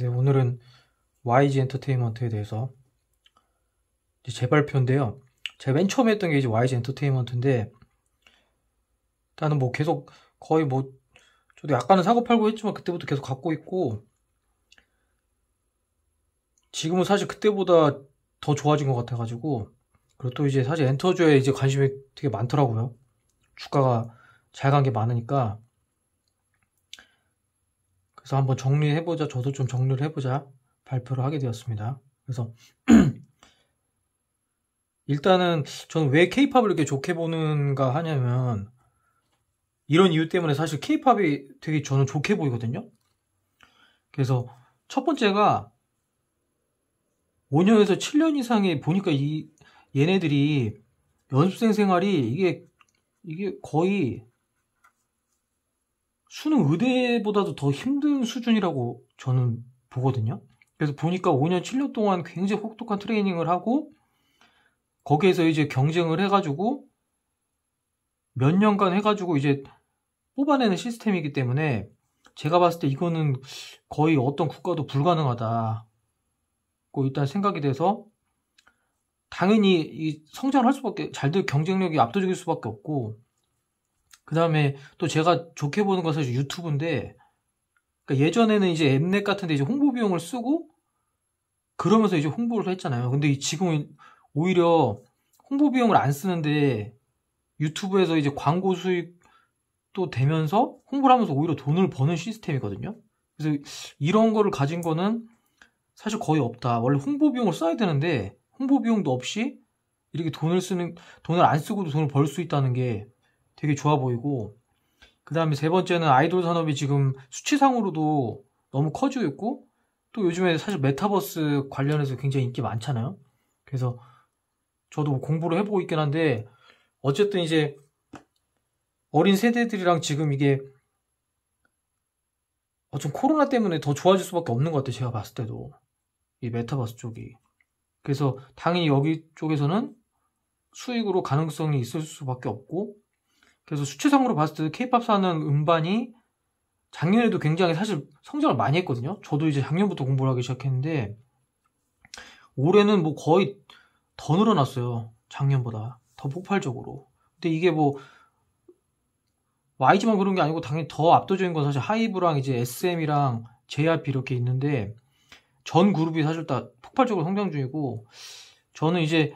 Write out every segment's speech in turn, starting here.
네, 오늘은 YG 엔터테인먼트에 대해서 이제 재발표인데요. 제가 맨 처음에 했던 게 이제 YG 엔터테인먼트인데, 일단은 뭐 계속 거의 뭐, 저도 약간은 사고 팔고 했지만 그때부터 계속 갖고 있고, 지금은 사실 그때보다 더 좋아진 것 같아가지고, 그리고 또 이제 사실 엔터주에 이제 관심이 되게 많더라고요. 주가가 잘 간 게 많으니까. 그래서 한번 정리해보자. 저도 좀 정리를 해보자. 발표를 하게 되었습니다. 그래서 일단은 저는 왜 케이팝을 이렇게 좋게 보는가 하냐면, 이런 이유 때문에 사실 케이팝이 되게 저는 좋게 보이거든요. 그래서 첫 번째가 5년에서 7년 이상이 보니까 얘네들이 연습생 생활이 이게 거의 수능 의대보다도 더 힘든 수준이라고 저는 보거든요. 그래서 보니까 5년, 7년 동안 굉장히 혹독한 트레이닝을 하고 거기에서 이제 경쟁을 해가지고 몇 년간 해가지고 이제 뽑아내는 시스템이기 때문에 제가 봤을 때 이거는 거의 어떤 국가도 불가능하다. 일단 생각이 돼서 당연히 이 성장을 할 수밖에 잘될 경쟁력이 압도적일 수밖에 없고, 그 다음에 또 제가 좋게 보는 것은 사실 유튜브인데, 그러니까 예전에는 이제 엠넷 같은데 이제 홍보 비용을 쓰고 그러면서 이제 홍보를 했잖아요. 근데 지금은 오히려 홍보 비용을 안 쓰는데 유튜브에서 이제 광고 수익도 되면서 홍보를 하면서 오히려 돈을 버는 시스템이거든요. 그래서 이런 거를 가진 거는 사실 거의 없다. 원래 홍보 비용을 써야 되는데 홍보 비용도 없이 이렇게 돈을 안 쓰고도 돈을 벌 수 있다는 게 되게 좋아 보이고, 그 다음에 세 번째는 아이돌 산업이 지금 수치상으로도 너무 커지고 있고, 또 요즘에 사실 메타버스 관련해서 굉장히 인기 많잖아요. 그래서 저도 공부를 해보고 있긴 한데, 어쨌든 이제 어린 세대들이랑 지금 이게 좀 코로나 때문에 더 좋아질 수밖에 없는 것 같아요. 제가 봤을 때도. 이 메타버스 쪽이. 그래서 당연히 여기 쪽에서는 수익으로 가능성이 있을 수밖에 없고, 그래서 수치상으로 봤을 때 케이팝 사는 음반이 작년에도 굉장히 사실 성장을 많이 했거든요. 저도 이제 작년부터 공부를 하기 시작했는데 올해는 뭐 거의 더 늘어났어요. 작년보다 더 폭발적으로. 근데 이게 뭐 YG만 그런 게 아니고 당연히 더 압도적인 건 사실 하이브랑 이제 SM이랑 JYP 이렇게 있는데, 전 그룹이 사실 다 폭발적으로 성장 중이고, 저는 이제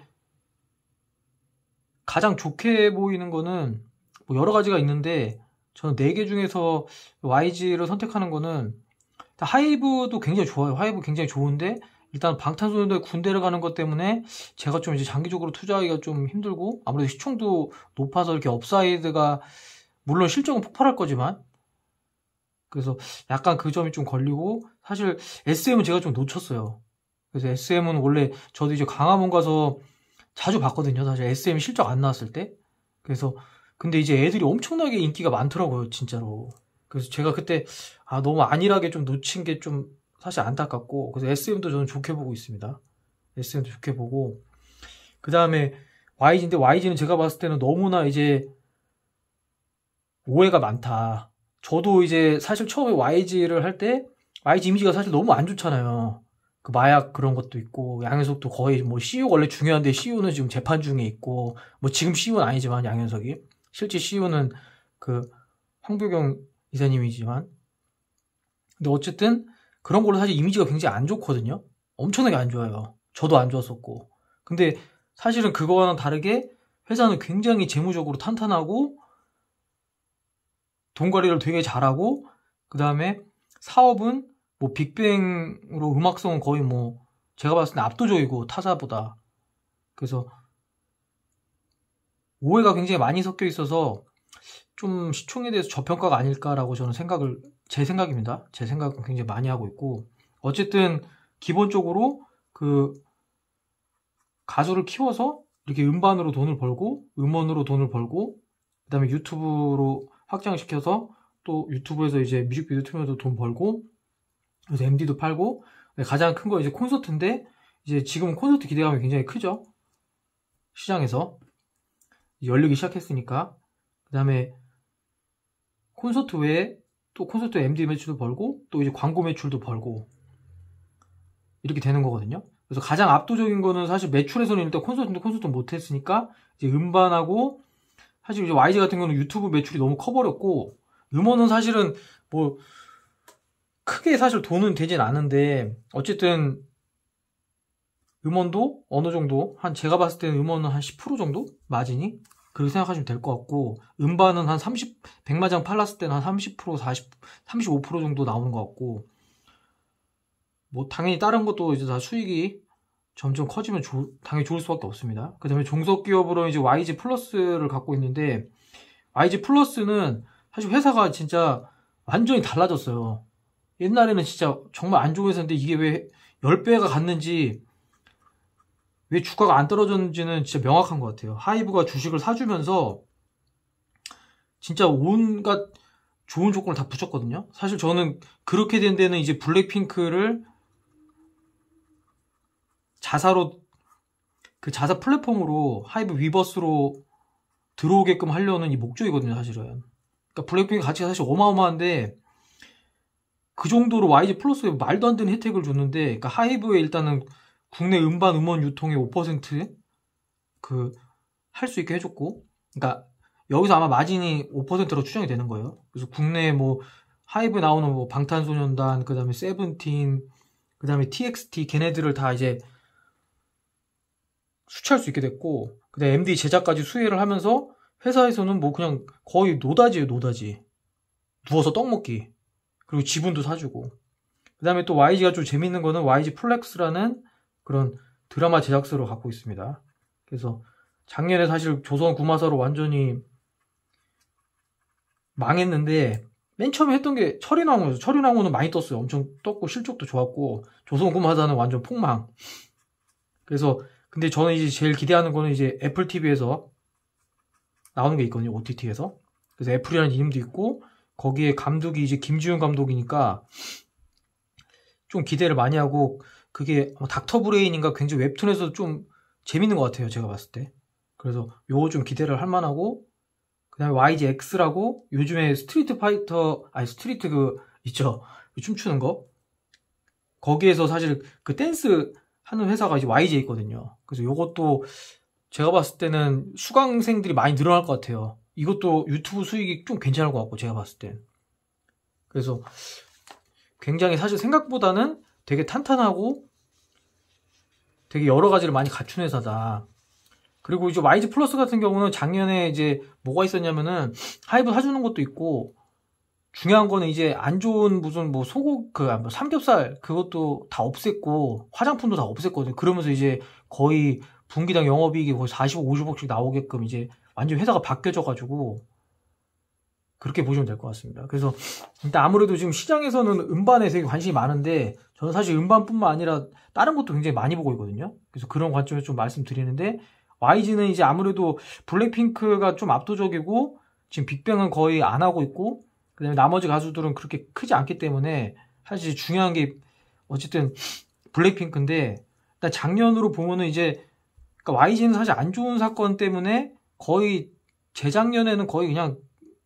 가장 좋게 보이는 거는 뭐 여러 가지가 있는데, 저는 4개 중에서 YG를 선택하는 거는, 하이브도 굉장히 좋아요. 하이브 굉장히 좋은데, 일단 방탄소년단 군대를 가는 것 때문에 제가 좀 이제 장기적으로 투자하기가 좀 힘들고, 아무래도 시총도 높아서 이렇게 업사이드가, 물론 실적은 폭발할 거지만, 그래서 약간 그 점이 좀 걸리고, 사실 SM은 제가 좀 놓쳤어요. 그래서 SM은 원래 저도 이제 강화문 가서 자주 봤거든요. 사실 SM 실적 안 나왔을 때. 그래서 근데 이제 애들이 엄청나게 인기가 많더라고요, 진짜로. 그래서 제가 그때 너무 안일하게 좀 놓친 게 좀 사실 안타깝고, 그래서 SM도 저는 좋게 보고 있습니다. SM도 좋게 보고, 그 다음에 YG인데, YG는 제가 봤을 때는 너무나 이제 오해가 많다. 저도 이제 사실 처음에 YG를 할 때 YG 이미지가 사실 너무 안 좋잖아요. 그 마약 그런 것도 있고, 양현석도 거의 뭐 CU 원래 중요한데 CU는 지금 재판 중에 있고, 뭐 지금 CU는 아니지만 양현석이 실제 CU는 그 황보경 이사님이지만, 근데 어쨌든 그런 걸로 사실 이미지가 굉장히 안 좋거든요. 엄청나게 안 좋아요. 저도 안 좋았었고. 근데 사실은 그거와는 다르게 회사는 굉장히 재무적으로 탄탄하고 돈 관리를 되게 잘하고, 그 다음에 사업은 뭐 빅뱅으로 음악성은 거의 뭐 제가 봤을 때 압도적이고 타사보다. 그래서 오해가 굉장히 많이 섞여 있어서 좀 시총에 대해서 저평가가 아닐까라고 저는 제 생각입니다. 제 생각은 굉장히 많이 하고 있고, 어쨌든 기본적으로 그 가수를 키워서 이렇게 음반으로 돈을 벌고, 음원으로 돈을 벌고, 그 다음에 유튜브로 확장시켜서 또 유튜브에서 이제 뮤직비디오 틀면서 돈 벌고, 그래서 MD도 팔고, 가장 큰 거 이제 콘서트인데, 이제 지금은 콘서트 기대감이 굉장히 크죠. 시장에서 열리기 시작했으니까. 그 다음에 콘서트 외에 또 콘서트 MD 매출도 벌고, 또 이제 광고 매출도 벌고, 이렇게 되는 거거든요. 그래서 가장 압도적인 거는 사실 매출에서는 일단 콘서트 못했으니까 이제 음반하고 사실 이제 YG 같은 경우는 유튜브 매출이 너무 커버렸고 음원은 사실은 뭐 크게 사실 돈은 되진 않은데 어쨌든 음원도 어느 정도 한 제가 봤을 때는 음원은 한 10% 정도 마진이 그렇게 생각하시면 될 것 같고 음반은 한 100만 장 팔았을 때는 한 30% 35% 정도 나오는 것 같고 뭐 당연히 다른 것도 이제 다 수익이 점점 커지면 당연히 좋을 수밖에 없습니다. 그 다음에 종속기업으로 이제 YG 플러스를 갖고 있는데 YG 플러스는 사실 회사가 진짜 완전히 달라졌어요. 옛날에는 진짜 정말 안 좋은 회사인데 이게 왜 10배가 갔는지 왜 주가가 안 떨어졌는지는 진짜 명확한 것 같아요. 하이브가 주식을 사주면서 진짜 온갖 좋은 조건을 다 붙였거든요. 사실 저는 그렇게 된 데는 이제 블랙핑크를 자사로 그 자사 플랫폼으로 하이브 위버스로 들어오게끔 하려는 이 목적이거든요, 사실은. 그러니까 블랙핑크 가치가 사실 어마어마한데 그 정도로 YG 플러스에 말도 안 되는 혜택을 줬는데, 그러니까 하이브에 일단은 국내 음반 음원 유통의 5% 할 수 있게 해줬고, 그러니까 여기서 아마 마진이 5%로 추정이 되는 거예요. 그래서 국내 뭐 하이브 나오는 뭐 방탄소년단, 그다음에 세븐틴, 그다음에 TXT 걔네들을 다 이제 수취할 수 있게 됐고, 그다음에 MD 제작까지 수혜를 하면서 회사에서는 뭐 그냥 거의 노다지예요, 노다지. 누워서 떡 먹기. 그리고 지분도 사주고. 그 다음에 또 YG가 좀 재밌는 거는 YG 플렉스라는 그런 드라마 제작사를 갖고 있습니다. 그래서 작년에 사실 조선 구마사로 완전히 망했는데 맨 처음에 했던 게 철인왕후였어요. 철인왕후는 많이 떴어요. 엄청 떴고 실적도 좋았고 조선 구마사는 완전 폭망. 그래서 근데 저는 이제 제일 기대하는 거는 이제 애플 TV에서 나오는 게 있거든요. OTT에서. 그래서 애플이라는 이름도 있고 거기에 감독이 이제 김지훈 감독이니까 좀 기대를 많이 하고 그게 닥터 브레인인가 굉장히 웹툰에서 좀 재밌는 것 같아요. 제가 봤을 때. 그래서 요거 좀 기대를 할 만하고 그 다음에 YGX라고 요즘에 스트리트 있죠. 춤추는 거. 거기에서 사실 그 댄스 하는 회사가 이제 YG에 있거든요. 그래서 요것도 제가 봤을 때는 수강생들이 많이 늘어날 것 같아요. 이것도 유튜브 수익이 좀 괜찮을 것 같고 제가 봤을 땐. 그래서 굉장히 사실 생각보다는 되게 탄탄하고 되게 여러 가지를 많이 갖춘 회사다. 그리고 이제 YG 플러스 같은 경우는 작년에 이제 뭐가 있었냐면은 하이브 사주는 것도 있고 중요한 거는 이제 안 좋은 무슨 뭐 소고 뭐 삼겹살 그것도 다 없앴고 화장품도 다 없앴거든요. 그러면서 이제 거의 분기당 영업이익이 거의 40억, 50억씩 나오게끔 이제 완전 회사가 바뀌어져가지고 그렇게 보시면 될 것 같습니다. 그래서 일단 아무래도 지금 시장에서는 음반에 되게 관심이 많은데 저는 사실 음반뿐만 아니라 다른 것도 굉장히 많이 보고 있거든요. 그래서 그런 관점에서 좀 말씀드리는데 YG는 이제 아무래도 블랙핑크가 좀 압도적이고 지금 빅뱅은 거의 안 하고 있고 그다음에 나머지 가수들은 그렇게 크지 않기 때문에 사실 중요한 게 어쨌든 블랙핑크인데 일단 작년으로 보면은 이제 그러니까 YG는 사실 안 좋은 사건 때문에 거의 재작년에는 거의 그냥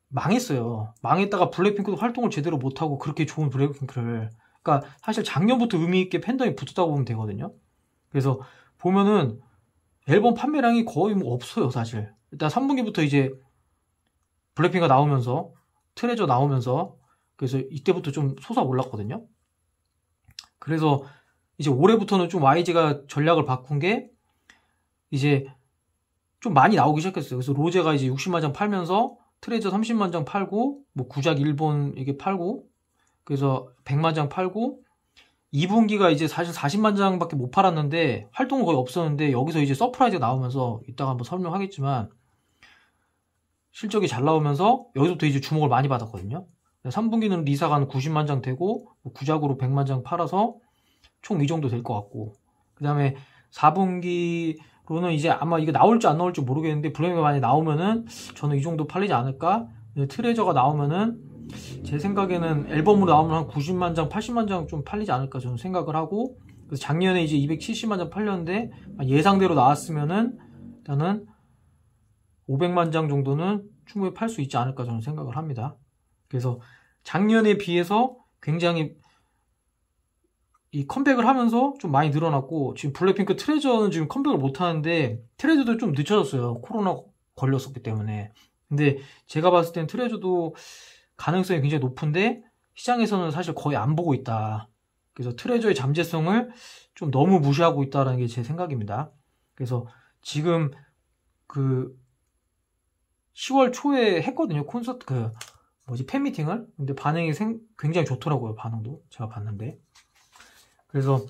망했어요. 망했다가 블랙핑크도 활동을 제대로 못하고 그렇게 좋은 블랙핑크를 그러니까 사실 작년부터 의미 있게 팬덤이 붙었다고 보면 되거든요. 그래서 보면은 앨범 판매량이 거의 뭐 없어요, 사실. 일단 3분기부터 이제 블랙핑크가 나오면서 트레저 나오면서 그래서 이때부터 좀 솟아올랐거든요. 그래서 이제 올해부터는 좀 YG가 전략을 바꾼 게 이제 좀 많이 나오기 시작했어요. 그래서 로제가 이제 60만 장 팔면서 트레저 30만 장 팔고 뭐 구작 일본 이게 팔고 그래서 100만 장 팔고 2분기가 이제 사실 40만 장밖에 못 팔았는데 활동은 거의 없었는데 여기서 이제 서프라이즈가 나오면서 이따가 한번 설명하겠지만 실적이 잘 나오면서 여기서부터 이제 주목을 많이 받았거든요. 3분기는 리사가 한 90만 장 되고 구작으로 100만 장 팔아서 총 이 정도 될 것 같고 그 다음에 4분기로는 이제 아마 이게 나올지 안 나올지 모르겠는데 블랙이 많이 나오면은 저는 이 정도 팔리지 않을까. 트레저가 나오면은 제 생각에는 앨범으로 나오면 한 90만 장 80만 장 좀 팔리지 않을까 저는 생각을 하고 그래서 작년에 이제 270만 장 팔렸는데 예상대로 나왔으면은 일단은 500만 장 정도는 충분히 팔 수 있지 않을까 저는 생각을 합니다. 그래서 작년에 비해서 굉장히 이 컴백을 하면서 좀 많이 늘어났고, 지금 블랙핑크 트레저는 지금 컴백을 못 하는데, 트레저도 좀 늦춰졌어요. 코로나 걸렸었기 때문에. 근데 제가 봤을 땐 트레저도 가능성이 굉장히 높은데, 시장에서는 사실 거의 안 보고 있다. 그래서 트레저의 잠재성을 좀 너무 무시하고 있다는 게 제 생각입니다. 그래서 지금 그 10월 초에 했거든요. 콘서트 팬미팅을. 근데 반응이 굉장히 좋더라고요. 반응도 제가 봤는데. 그래서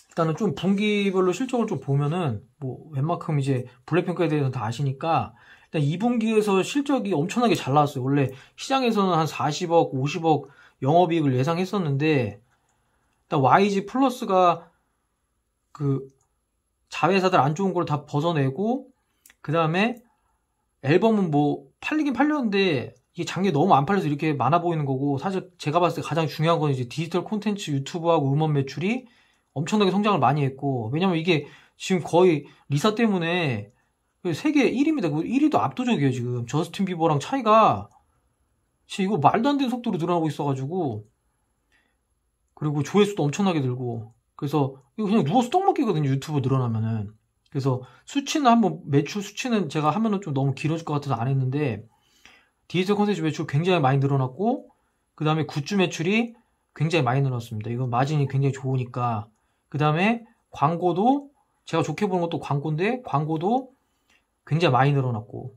일단은 좀 분기별로 실적을 좀 보면은 뭐 웬만큼 이제 블랙핑크에 대해서는 다 아시니까 일단 2분기에서 실적이 엄청나게 잘 나왔어요. 원래 시장에서는 한 40억, 50억 영업이익을 예상했었는데 일단 YG 플러스가 그 자회사들 안 좋은 걸 다 벗어내고, 그 다음에 앨범은 뭐 팔리긴 팔렸는데 이게 작년에 너무 안 팔려서 이렇게 많아 보이는 거고, 사실 제가 봤을 때 가장 중요한 건 이제 디지털 콘텐츠 유튜브하고 음원 매출이 엄청나게 성장을 많이 했고, 왜냐면 이게 지금 거의 리사 때문에 세계 1위입니다. 1위도 압도적이에요. 지금 저스틴 비버랑 차이가 지금 이거 말도 안 되는 속도로 늘어나고 있어가지고, 그리고 조회수도 엄청나게 늘고, 그래서 이거 그냥 누워서 떡 먹기거든요. 유튜브 늘어나면은. 그래서 수치는 한번, 매출 수치는 제가 하면은 좀 너무 길어질 것 같아서 안 했는데, 디지털 콘텐츠 매출 굉장히 많이 늘어났고, 그 다음에 굿즈 매출이 굉장히 많이 늘어났습니다. 이건 마진이 굉장히 좋으니까. 그 다음에 광고도, 제가 좋게 보는 것도 광고인데, 광고도 굉장히 많이 늘어났고,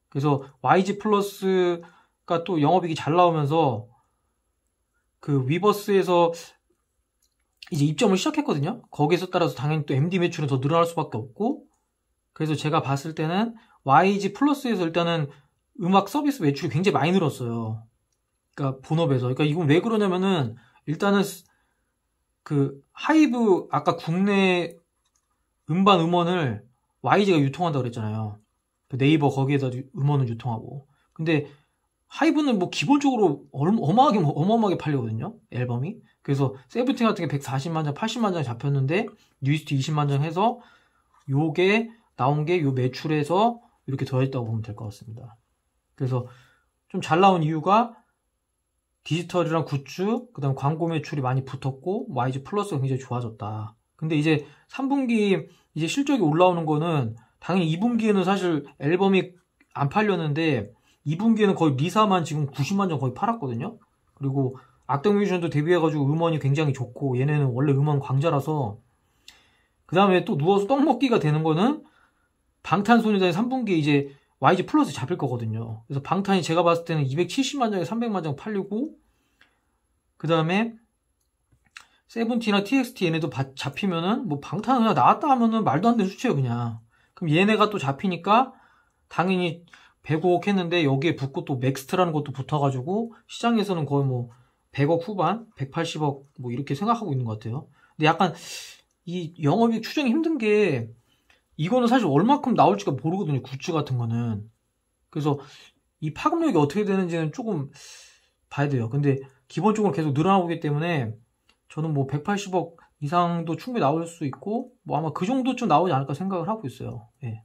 그래서 YG 플러스가 또 영업이익이 잘 나오면서 그 위버스에서 이제 입점을 시작했거든요. 거기에서 따라서 당연히 또 MD 매출은 더 늘어날 수밖에 없고, 그래서 제가 봤을 때는 YG 플러스에서 일단은 음악 서비스 매출이 굉장히 많이 늘었어요. 그러니까 본업에서. 그러니까 이건 왜 그러냐면은 일단은 그 하이브, 아까 국내 음반 음원을 YG가 유통한다고 그랬잖아요. 그 네이버 거기에다 음원을 유통하고. 근데 하이브는 뭐 기본적으로 어마어마하게 팔리거든요. 앨범이. 그래서 세븐틴 같은 게 140만 장, 80만 장 잡혔는데 뉴이스트 20만 장 해서 요게 나온 게 요 매출에서 이렇게 더했다고 보면 될 것 같습니다. 그래서 좀 잘 나온 이유가 디지털이랑 굿즈, 그 다음 광고 매출이 많이 붙었고, YG 플러스가 굉장히 좋아졌다. 근데 이제 3분기 이제 실적이 올라오는 거는 당연히 2분기에는 사실 앨범이 안 팔렸는데 2분기에는 거의 리사만 지금 90만 장 거의 팔았거든요. 그리고 악당 뮤지션도 데뷔해가지고 음원이 굉장히 좋고, 얘네는 원래 음원 광자라서. 그 다음에 또 누워서 떡 먹기가 되는 거는 방탄소년단이 3분기에 이제 YG 플러스 잡힐 거거든요. 그래서 방탄이 제가 봤을 때는 270만 장에 300만 장 팔리고, 그 다음에 세븐틴이나 TXT 얘네도 잡히면은 뭐 방탄 그냥 나왔다 하면은 말도 안 되는 수치예요 그냥. 그럼 얘네가 또 잡히니까 당연히 105억 했는데 여기에 붙고 또 맥스트라는 것도 붙어가지고 시장에서는 거의 뭐 100억 후반, 180억 뭐 이렇게 생각하고 있는 것 같아요. 근데 약간 이 영업이익 추정이 힘든 게, 이거는 사실 얼마큼 나올지가 모르거든요. 굿즈 같은 거는. 그래서 이 파급력이 어떻게 되는지는 조금 봐야 돼요. 근데 기본적으로 계속 늘어나고 있기 때문에 저는 뭐 180억 이상도 충분히 나올 수 있고, 뭐 아마 그 정도쯤 나오지 않을까 생각을 하고 있어요. 예.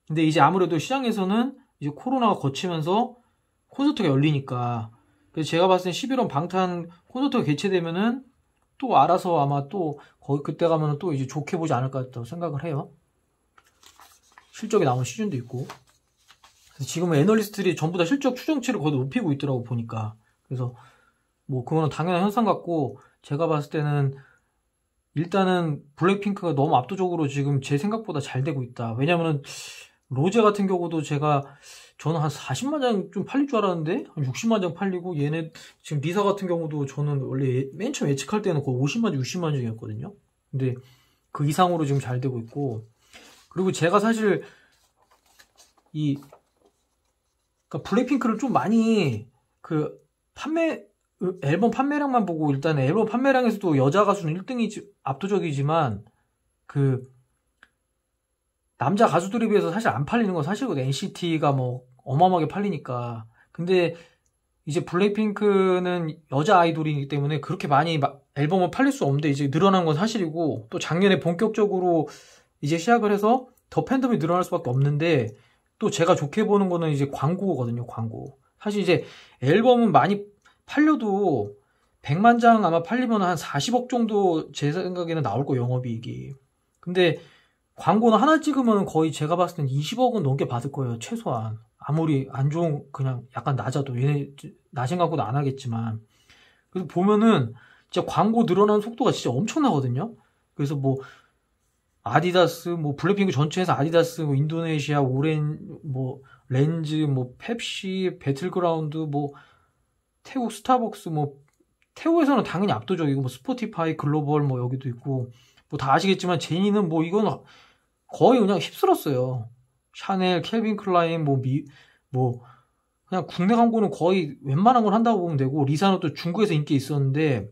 근데 이제 아무래도 시장에서는 이제 코로나가 거치면서 콘서트가 열리니까, 그래서 제가 봤을 때 11월 방탄 콘서트가 개최되면은 또 알아서 아마 또 거기 그때 가면은 또 이제 좋게 보지 않을까 생각을 해요. 실적이 나온 시즌도 있고. 그래서 지금은 애널리스트들이 전부 다 실적 추정치를 거의 높이고 있더라고 보니까. 그래서 뭐 그거는 당연한 현상 같고, 제가 봤을 때는 일단은 블랙핑크가 너무 압도적으로 지금 제 생각보다 잘 되고 있다. 왜냐면은 로제 같은 경우도 저는 한 40만 장 좀 팔릴 줄 알았는데 한 60만 장 팔리고, 얘네 지금 리사 같은 경우도 저는 원래 맨 처음 예측할 때는 거의 50만 장, 60만 장이었거든요. 근데 그 이상으로 지금 잘 되고 있고, 그리고 제가 사실 그러니까 블랙핑크를 좀 많이 앨범 판매량만 보고, 일단 앨범 판매량에서도 여자 가수는 1등이 압도적이지만 남자 가수들에 비해서 사실 안 팔리는 건 사실거든. NCT가 뭐 어마어마하게 팔리니까. 근데 이제 블랙핑크는 여자 아이돌이기 때문에 그렇게 많이 앨범을 팔릴 수 없는데 이제 늘어난 건 사실이고, 또 작년에 본격적으로 이제 시작을 해서 더 팬덤이 늘어날 수밖에 없는데, 또 제가 좋게 보는 거는 이제 광고거든요. 광고. 사실 이제 앨범은 많이 팔려도 100만 장 아마 팔리면 한 40억 정도 제 생각에는 나올 거예요, 영업이익이. 근데 광고는 하나 찍으면 거의 제가 봤을 땐 20억은 넘게 받을 거예요, 최소한. 아무리 안 좋은, 그냥 약간 낮아도. 얘네 낮은 광고도 안 하겠지만. 그래서 보면은 진짜 광고 늘어나는 속도가 진짜 엄청나거든요. 그래서 뭐 아디다스, 뭐 블랙핑크 전체에서 아디다스, 뭐 인도네시아, 뭐 렌즈, 뭐 펩시, 배틀그라운드, 뭐 태국 스타벅스, 뭐 태국에서는 당연히 압도적이고, 뭐 스포티파이, 글로벌, 뭐 여기도 있고, 뭐 다 아시겠지만 제니는 뭐 이건 거의 그냥 휩쓸었어요. 샤넬, 캘빈 클라인, 뭐 그냥 국내 광고는 거의 웬만한 걸 한다고 보면 되고, 리사는 또 중국에서 인기 있었는데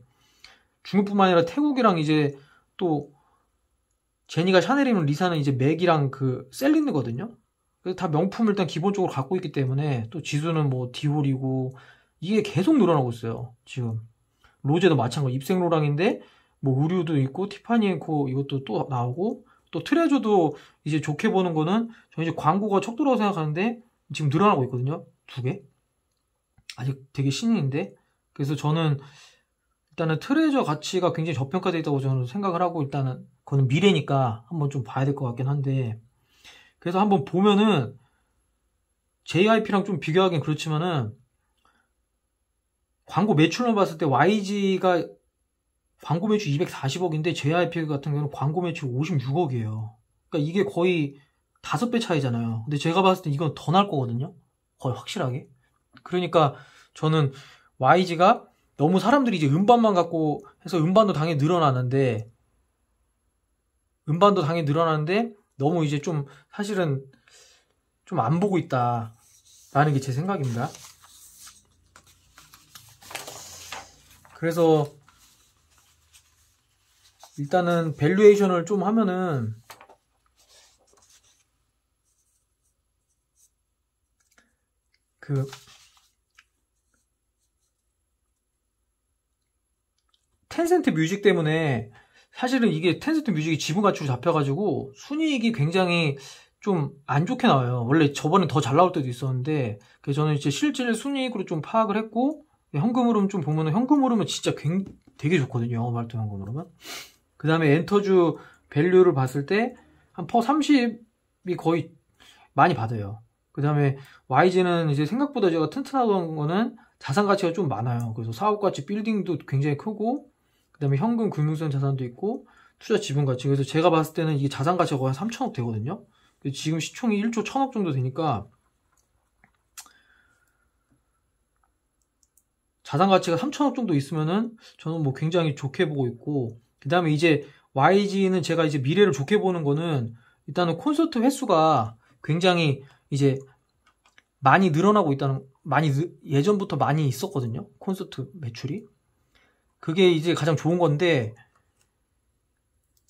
중국뿐만 아니라 태국이랑 이제 또 제니가 샤넬이면 리사는 이제 맥이랑 그 셀린느거든요. 그래서 다 명품을 일단 기본적으로 갖고 있기 때문에, 또 지수는 뭐 디올이고, 이게 계속 늘어나고 있어요, 지금. 로제도 마찬가지, 입생로랑인데 뭐 의류도 있고, 티파니 앤코 이것도 또 나오고, 또 트레저도 이제 좋게 보는 거는, 저는 이제 광고가 척도라고 생각하는데 지금 늘어나고 있거든요, 2개. 아직 되게 신인인데. 그래서 저는 일단은 트레저 가치가 굉장히 저평가되어 있다고 저는 생각을 하고, 일단은 그거는 미래니까 한번 좀 봐야 될 것 같긴 한데, 그래서 한번 보면은 JYP랑 좀 비교하긴 그렇지만은, 광고 매출만 봤을 때 YG가 광고 매출 240억인데 JYP 같은 경우는 광고 매출 56억이에요. 그러니까 이게 거의 5배 차이잖아요. 근데 제가 봤을 때 이건 더 날 거거든요, 거의 확실하게. 그러니까 저는 YG가 너무 사람들이 이제 음반만 갖고 해서, 음반도 당연히 늘어나는데 너무 이제 좀 사실은 좀 안 보고 있다라는 게 제 생각입니다. 그래서 일단은 밸류에이션을 좀 하면은, 그 텐센트 뮤직 때문에, 사실은 이게 텐센트 뮤직이 지분 가치로 잡혀가지고 순이익이 굉장히 좀 안 좋게 나와요. 원래 저번에 더 잘 나올 때도 있었는데, 그래서 저는 이제 실질 순이익으로 좀 파악을 했고, 현금 흐름 좀 보면은 현금 흐름은 진짜 되게 좋거든요, 영업활동 현금 흐름은. 그 다음에 엔터주 밸류를 봤을 때 한 퍼 30이 거의 많이 받아요. 그 다음에 YG는 이제 생각보다 제가 튼튼하던 거는 자산 가치가 좀 많아요. 그래서 사업 가치 빌딩도 굉장히 크고, 그 다음에 현금 금융성 자산도 있고, 투자 지분 가치. 그래서 제가 봤을 때는 이게 자산 가치가 거의 한 3천억 되거든요. 지금 시총이 1조 1천억 정도 되니까 자산 가치가 3천억 정도 있으면은 저는 뭐 굉장히 좋게 보고 있고, 그 다음에 이제 YG는 제가 이제 미래를 좋게 보는 거는, 일단은 콘서트 횟수가 굉장히 이제 많이 늘어나고 있다는, 예전부터 많이 있었거든요, 콘서트 매출이. 그게 이제 가장 좋은 건데,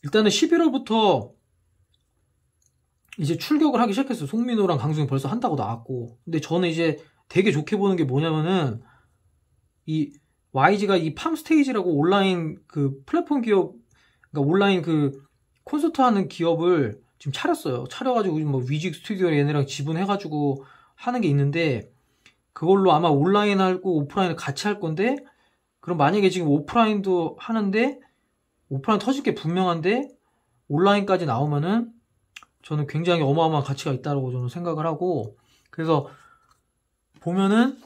일단은 11월부터 이제 출격을 하기 시작했어요. 송민호랑 강수영 벌써 한다고 나왔고. 근데 저는 이제 되게 좋게 보는 게 뭐냐면은, 이 YG가 이 팜스테이지라고 온라인 그 플랫폼 기업, 그러니까 온라인 그 콘서트 하는 기업을 지금 차렸어요. 차려가지고 뭐 뮤직 스튜디오 얘네랑 지분해가지고 하는 게 있는데, 그걸로 아마 온라인 하고 오프라인을 같이 할 건데, 그럼 만약에 지금 오프라인도 하는데 오프라인 터질 게 분명한데 온라인까지 나오면은 저는 굉장히 어마어마한 가치가 있다고 저는 생각을 하고, 그래서 보면은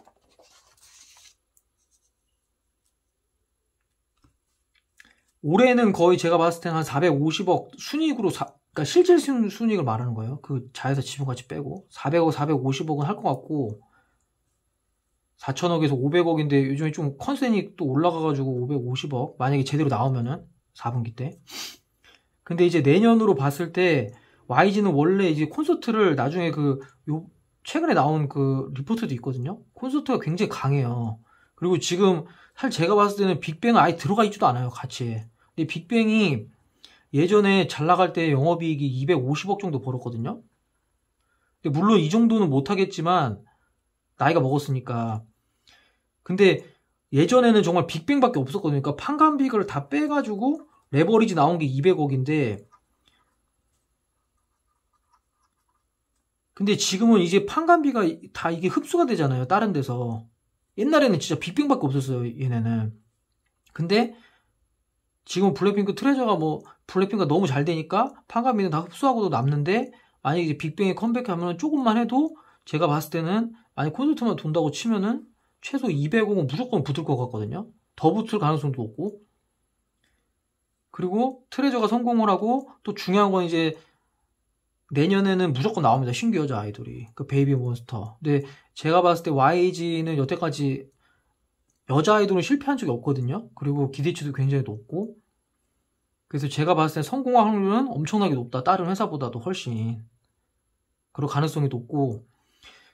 올해는 거의 제가 봤을 때는 한 450억 순이익으로, 그러니까 실질 순이익을 말하는 거예요. 그 자회사 지분가치 빼고 400억, 450억은 할 것 같고, 4천억에서 500억인데 요즘에 좀 컨센이 또 올라가가지고 550억 만약에 제대로 나오면은 4분기 때. 근데 이제 내년으로 봤을 때 YG는 원래 이제 콘서트를 나중에 최근에 나온 그 리포트도 있거든요. 콘서트가 굉장히 강해요. 그리고 지금 사실 제가 봤을 때는 빅뱅은 아예 들어가 있지도 않아요, 같이. 근데 빅뱅이 예전에 잘 나갈 때 영업이익이 250억 정도 벌었거든요. 근데 물론 이 정도는 못하겠지만 나이가 먹었으니까. 근데 예전에는 정말 빅뱅밖에 없었거든요. 그러니까 판관비를 다 빼가지고 레버리지 나온 게 200억인데, 근데 지금은 이제 판관비가 다 이게 흡수가 되잖아요, 다른 데서. 옛날에는 진짜 빅뱅밖에 없었어요, 얘네는. 근데 지금 블랙핑크 트레저가 뭐 블랙핑크가 너무 잘 되니까 판가미는 다 흡수하고도 남는데, 만약에 이제 빅뱅이 컴백하면 조금만 해도 제가 봤을 때는, 만약 콘서트만 돈다고 치면은 최소 200억은 무조건 붙을 것 같거든요. 더 붙을 가능성도 높고. 그리고 트레저가 성공을 하고, 또 중요한 건 이제 내년에는 무조건 나옵니다. 신규 여자 아이돌이. 그 베이비 몬스터. 근데 제가 봤을 때 YG는 여태까지 여자 아이돌은 실패한 적이 없거든요. 그리고 기대치도 굉장히 높고. 그래서 제가 봤을 때 성공할 확률은 엄청나게 높다. 다른 회사보다도 훨씬. 그럴 가능성이 높고.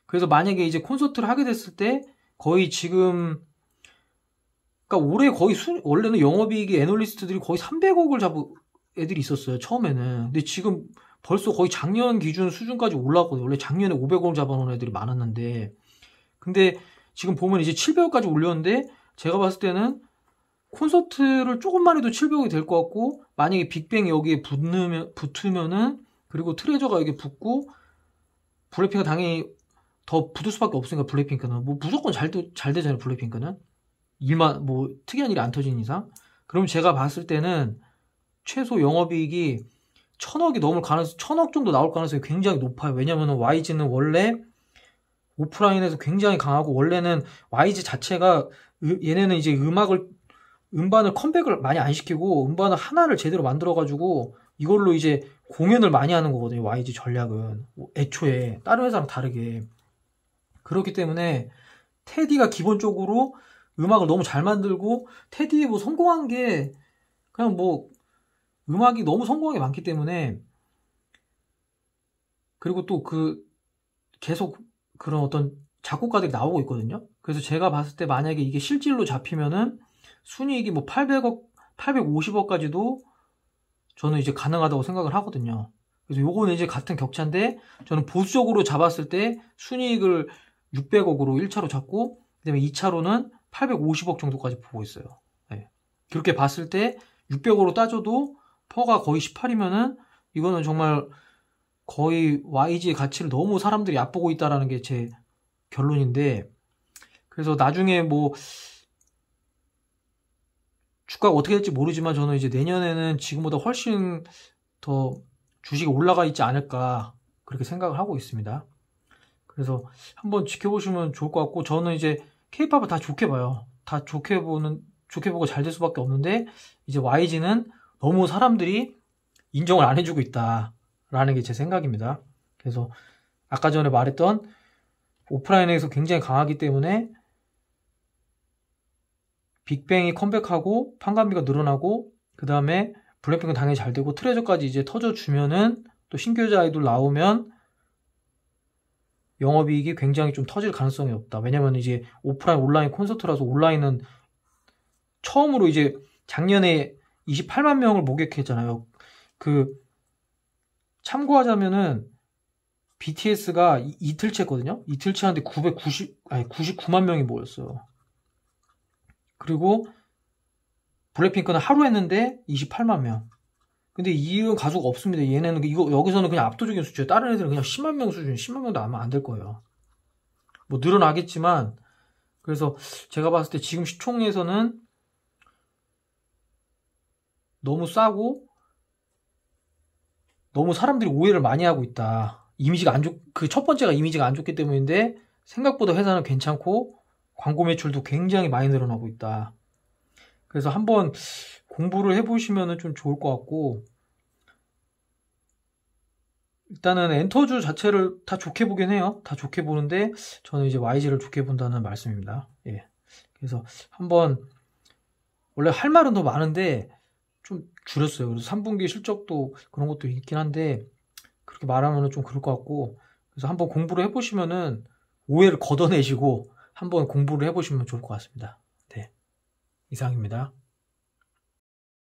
그래서 만약에 이제 콘서트를 하게 됐을 때 거의 지금, 그러니까 올해 거의 원래는 영업이익이 애널리스트들이 거의 300억을 잡은 애들이 있었어요. 처음에는. 근데 지금 벌써 거의 작년 기준 수준까지 올라왔거든요. 원래 작년에 500억을 잡아놓은 애들이 많았는데. 근데 지금 보면 이제 700억까지 올렸는데, 제가 봤을 때는 콘서트를 조금만 해도 700억이 될 것 같고, 만약에 빅뱅이 여기에 붙으면은, 그리고 트레저가 여기 붙고, 블랙핑크가 당연히 더 붙을 수밖에 없으니까, 블랙핑크는. 뭐 무조건 잘 되잖아요, 블랙핑크는. 일만, 뭐 특이한 일이 안 터진 이상. 그럼 제가 봤을 때는 최소 영업이익이 1000억이 넘을 가능성, 1000억 정도 나올 가능성이 굉장히 높아요. 왜냐면은 YG는 원래 오프라인에서 굉장히 강하고, 원래는 YG 자체가, 얘네는 이제 음반을 컴백을 많이 안 시키고, 음반을 하나를 제대로 만들어가지고, 이걸로 이제 공연을 많이 하는 거거든요. YG 전략은. 애초에. 다른 회사랑 다르게. 그렇기 때문에, 테디가 기본적으로 음악을 너무 잘 만들고, 테디에 뭐 성공한 게, 그냥 뭐, 음악이 너무 성공한 게 많기 때문에, 그리고 또 계속 그런 어떤 작곡가들이 나오고 있거든요. 그래서 제가 봤을 때 만약에 이게 실질로 잡히면은 순이익이 뭐 800억, 850억까지도 저는 이제 가능하다고 생각을 하거든요. 그래서 요거는 이제 같은 격차인데, 저는 보수적으로 잡았을 때 순이익을 600억으로 1차로 잡고, 그 다음에 2차로는 850억 정도까지 보고 있어요. 네. 그렇게 봤을 때 600억으로 따져도 퍼가 거의 18이면은 이거는 정말 거의 YG의 가치를 너무 사람들이 얕보고 있다라는 게 제 결론인데, 그래서 나중에 뭐 주가가 어떻게 될지 모르지만, 저는 이제 내년에는 지금보다 훨씬 더 주식이 올라가 있지 않을까, 그렇게 생각을 하고 있습니다. 그래서 한번 지켜보시면 좋을 것 같고, 저는 이제 K-팝을 다 좋게 봐요. 다 좋게 보고 잘 될 수밖에 없는데, 이제 YG는 너무 사람들이 인정을 안 해주고 있다라는 게 제 생각입니다. 그래서 아까 전에 말했던 오프라인에서 굉장히 강하기 때문에 빅뱅이 컴백하고 판관비가 늘어나고, 그 다음에 블랙핑크는 당연히 잘 되고, 트레저까지 이제 터져주면은, 또 신규 여자 아이돌 나오면 영업이익이 굉장히 좀 터질 가능성이 없다. 왜냐면 이제 오프라인 온라인 콘서트라서, 온라인은 처음으로 이제 작년에 28만 명을 목격했잖아요. 참고하자면은 BTS가 이틀째 했거든요. 이틀째 하는데 99만 명이 모였어요. 그리고 블랙핑크는 하루 했는데 28만 명. 근데 이런 가수가 없습니다. 얘네는 여기서는 그냥 압도적인 수치예요. 다른 애들은 그냥 10만 명 수준, 10만 명도 아마 안 될 거예요. 뭐 늘어나겠지만, 그래서 제가 봤을 때 지금 시총에서는 너무 싸고, 너무 사람들이 오해를 많이 하고 있다. 이미지가 첫 번째가 이미지가 안 좋기 때문인데, 생각보다 회사는 괜찮고 광고 매출도 굉장히 많이 늘어나고 있다. 그래서 한번 공부를 해보시면 좀 좋을 것 같고, 일단은 엔터주 자체를 다 좋게 보긴 해요. 다 좋게 보는데, 저는 이제 YG를 좋게 본다는 말씀입니다. 예. 그래서 한번, 원래 할 말은 더 많은데 좀 줄였어요. 그래서 3분기 실적도 그런 것도 있긴 한데, 그렇게 말하면 좀 그럴 것 같고, 그래서 한번 공부를 해보시면은 오해를 걷어내시고 한번 공부를 해보시면 좋을 것 같습니다. 네. 이상입니다.